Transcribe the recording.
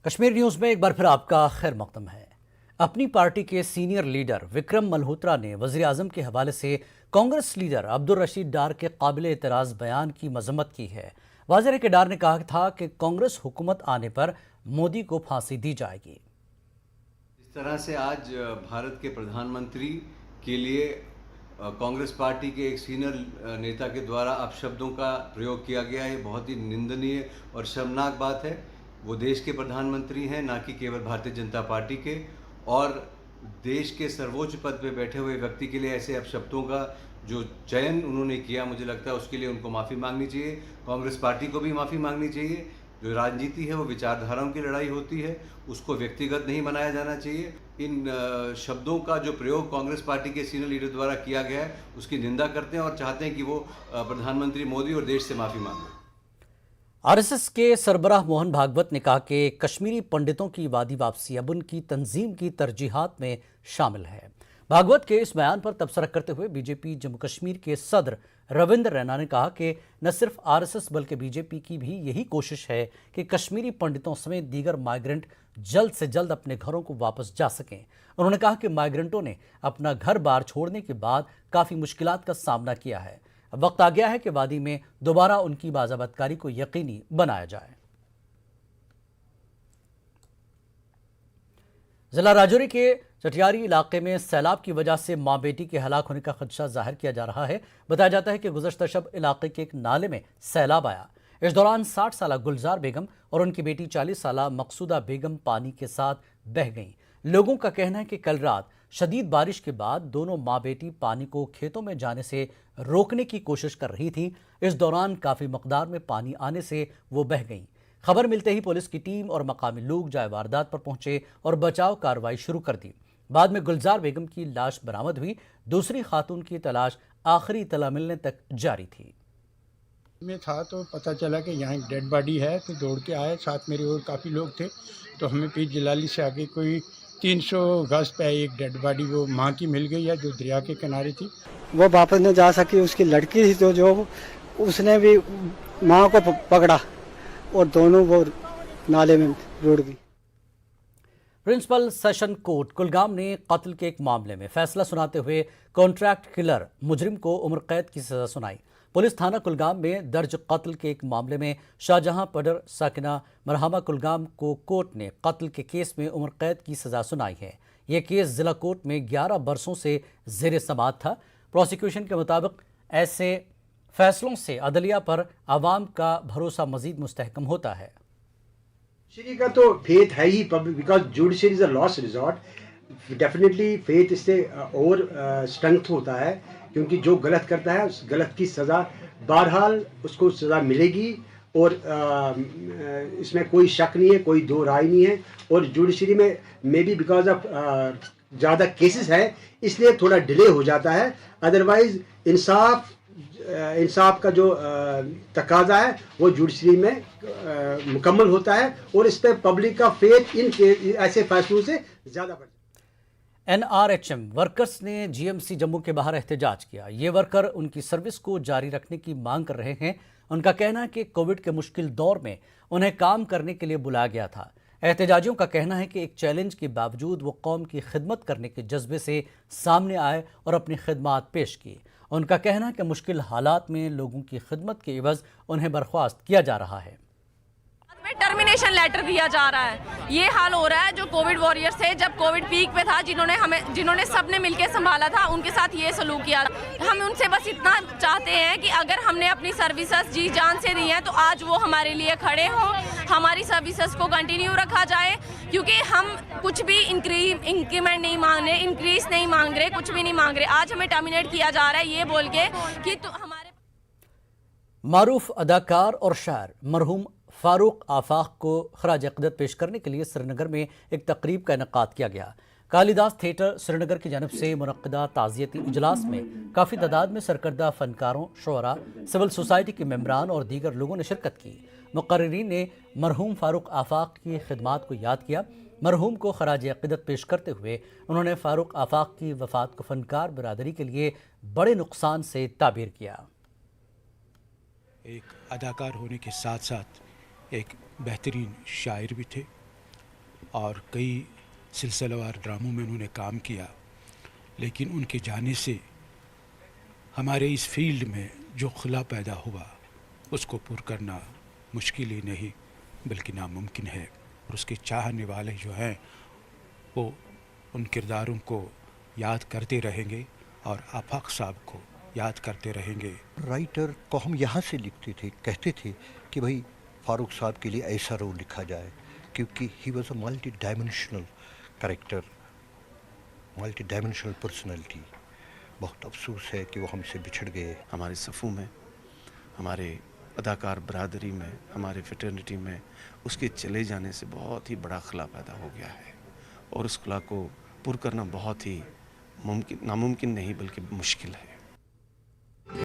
Kashmir news में एक बार फिर आपका खैर मकदम है। अपनी पार्टी के सीनियर लीडर विक्रम मल्होत्रा ने वजीर आजम के हवाले से कांग्रेस लीडर अब्दुल रशीद डार के काबिल एतराज बयान की मजम्मत की है। वाज़ेह के डार ने कहा था कि कांग्रेस हुकूमत आने पर मोदी को फांसी दी जाएगी। इस तरह से आज भारत के प्रधानमंत्री के लिए कांग्रेस पार्टी के एक सीनियर नेता के द्वारा अपशब्दों का प्रयोग किया गया है, बहुत ही निंदनीय और शर्मनाक बात है। वो देश के प्रधानमंत्री हैं, ना कि केवल भारतीय जनता पार्टी के, और देश के सर्वोच्च पद पे बैठे हुए व्यक्ति के लिए ऐसे अपशब्दों का जो चयन उन्होंने किया, मुझे लगता है उसके लिए उनको माफ़ी मांगनी चाहिए। कांग्रेस पार्टी को भी माफ़ी मांगनी चाहिए। जो राजनीति है वो विचारधाराओं की लड़ाई होती है, उसको व्यक्तिगत नहीं बनाया जाना चाहिए। इन शब्दों का जो प्रयोग कांग्रेस पार्टी के सीनियर लीडर द्वारा किया गया है उसकी निंदा करते हैं और चाहते हैं कि वो प्रधानमंत्री मोदी और देश से माफ़ी मांगे। आरएसएस के सरबराह मोहन भागवत ने कहा कि कश्मीरी पंडितों की वादी वापसी अब उनकी तंजीम की तरजीहात में शामिल है। भागवत के इस बयान पर तबसरा करते हुए बीजेपी जम्मू कश्मीर के सदर रविंद्र रैना ने कहा कि न सिर्फ आरएसएस बल्कि बीजेपी की भी यही कोशिश है कि कश्मीरी पंडितों समेत दीगर माइग्रेंट जल्द से जल्द अपने घरों को वापस जा सकें। उन्होंने कहा कि माइग्रेंटों ने अपना घर बार छोड़ने के बाद काफ़ी मुश्किलात का सामना किया है। अब वक्त आ गया है कि वादी में दोबारा उनकी बाज़ाबतकारी को यकीनी बनाया जाए। जिला राजौरी के चटियारी इलाके में सैलाब की वजह से मां बेटी के हलाक होने का खदशा जाहिर किया जा रहा है। बताया जाता है कि गुज़श्ता शब इलाके के एक नाले में सैलाब आया। इस दौरान 60 साल गुलजार बेगम और उनकी बेटी 40 साल मकसूदा बेगम पानी के साथ बह गईं। लोगों का कहना है कि कल रात शदीद बारिश के बाद दोनों मां बेटी पानी को खेतों में जाने से रोकने की कोशिश कर रही थी। इस दौरान काफ़ी मकदार में पानी आने से वो बह गईं। खबर मिलते ही पुलिस की टीम और मकामी लोग जाए वारदात पर पहुंचे और बचाव कार्रवाई शुरू कर दी। बाद में गुलजार बेगम की लाश बरामद हुई। दूसरी खातून की तलाश आखिरी इत्तला मिलने तक जारी थी। में था तो पता चला कि यहाँ डेड बॉडी है, तो दौड़ के आए, साथ मेरे और काफ़ी लोग थे। तो हमें पीर जलाली से आगे कोई 300 गज पे एक डेड बॉडी वो माँ की मिल गई है, जो दरिया के किनारे थी। वो वापस न जा सकी, उसकी लड़की थी तो जो उसने भी माँ को पकड़ा और दोनों वो नाले में रुड़ गई। प्रिंसिपल सेशन कोर्ट कुलगाम ने कत्ल के एक मामले में फैसला सुनाते हुए कॉन्ट्रैक्ट किलर मुजरिम को उम्र कैद की सजा सुनाई। पुलिस थाना कुलगाम में दर्ज कत्ल के एक मामले में शाहजहां पडर साकिना मरहमा कुलगाम को कोर्ट ने कत्ल के केस में उम्र कैद की सजा सुनाई है। यह केस जिला कोर्ट में 11 बरसों से जेर समाअत था। प्रोसिक्यूशन के मुताबिक ऐसे फैसलों से अदलिया पर आवाम का भरोसा मजीद मुस्तहकम होता है। जुडिशरी का तो फेथ है ही, because judiciary is a last resort. Definitely faith इससे और स्ट्रेंथ होता है, क्योंकि जो गलत करता है उस गलत की सज़ा बहरहाल उसको सज़ा मिलेगी और इसमें कोई शक नहीं है, कोई दो राय नहीं है। और जुडिशरी में मे बी बिकॉज ऑफ ज़्यादा केसेस है इसलिए थोड़ा डिले हो जाता है। अदरवाइज इंसाफ का जो तकाजा है वो जुडिशरी में मुकम्मल होता है और इस पर पब्लिक का फेथ इन ऐसे फैसलों से ज़्यादा बढ़ जाता है। NRHM वर्कर्स ने GMC जम्मू के बाहर एहतजाज किया। ये वर्कर उनकी सर्विस को जारी रखने की मांग कर रहे हैं। उनका कहना है कि कोविड के मुश्किल दौर में उन्हें काम करने के लिए बुलाया गया था। एहतजाजियों का कहना है कि एक चैलेंज के बावजूद वो कौम की खिदमत करने के जज्बे से सामने आए और अपनी खिदमत पेश की। उनका कहना है कि मुश्किल हालात में लोगों की खिदमत के एवज उन्हें बर्खास्त किया जा रहा है। टर्मिनेशन लेटर दिया जा रहा है। ये हाल हो रहा है जो कोविड वॉरियर्स थे, जब कोविड पीक पे था, जिन्होंने सबने मिलके संभाला था, उनके साथ ये सलूक किया। हम उनसे बस इतना चाहते हैं कि अगर हमने अपनी सर्विसेज जी जान से दी हैं तो आज वो हमारे लिए खड़े हों, हमारी सर्विसेज को कंटिन्यू रखा जाए, क्योंकि हम कुछ भी इंक्रीमेंट नहीं मांग रहे, इंक्रीज नहीं मांग रहे, कुछ भी नहीं मांग रहे। आज हमें टर्मिनेट किया जा रहा है ये बोल के कि तो हमारे मारूफ अदाकार और शायर मरहूम फारूक आफाक को खराज अक़ीदत पेश करने के लिए श्रीनगर में एक तकरीब का इनेकाद किया गया। कालिदास थिएटर श्रीनगर की जानब से मुनक़्क़दा ताज़ियती इजलास में काफ़ी तादाद में सरकर्दा फ़नकारों, शुअरा, सिविल सोसाइटी के मेम्बरान और दीगर लोगों ने शिरकत की। मुक़र्रिरीन ने मरहूम फारूक आफाक की खिदमात को याद किया। मरहूम को खराज अक़ीदत पेश करते हुए उन्होंने फारूक आफाक की वफ़ात को फ़नकार बिरादरी के लिए बड़े नुकसान से ताबीर किया। एक अदाकार होने के साथ साथ एक बेहतरीन शायर भी थे और कई सिलसिलेवार ड्रामों में उन्होंने काम किया, लेकिन उनके जाने से हमारे इस फील्ड में जो खला पैदा हुआ उसको पूरा करना मुश्किल ही नहीं बल्कि नामुमकिन है। और उसके चाहने वाले जो हैं वो उन किरदारों को याद करते रहेंगे और आफाक साहब को याद करते रहेंगे। राइटर को हम यहाँ से लिखते थे, कहते थे कि भाई फारूक साहब के लिए ऐसा रोल लिखा जाए, क्योंकि he was a multi dimensional character, multi dimensional personality. बहुत अफसोस है कि वो हमसे बिछड़ गए। हमारे सफ़ों में, हमारे अदाकार बरादरी में, हमारे फ्रेटर्निटी में उसके चले जाने से बहुत ही बड़ा खला पैदा हो गया है और उस खला को पूरा करना बहुत ही नामुमकिन नहीं बल्कि मुश्किल है।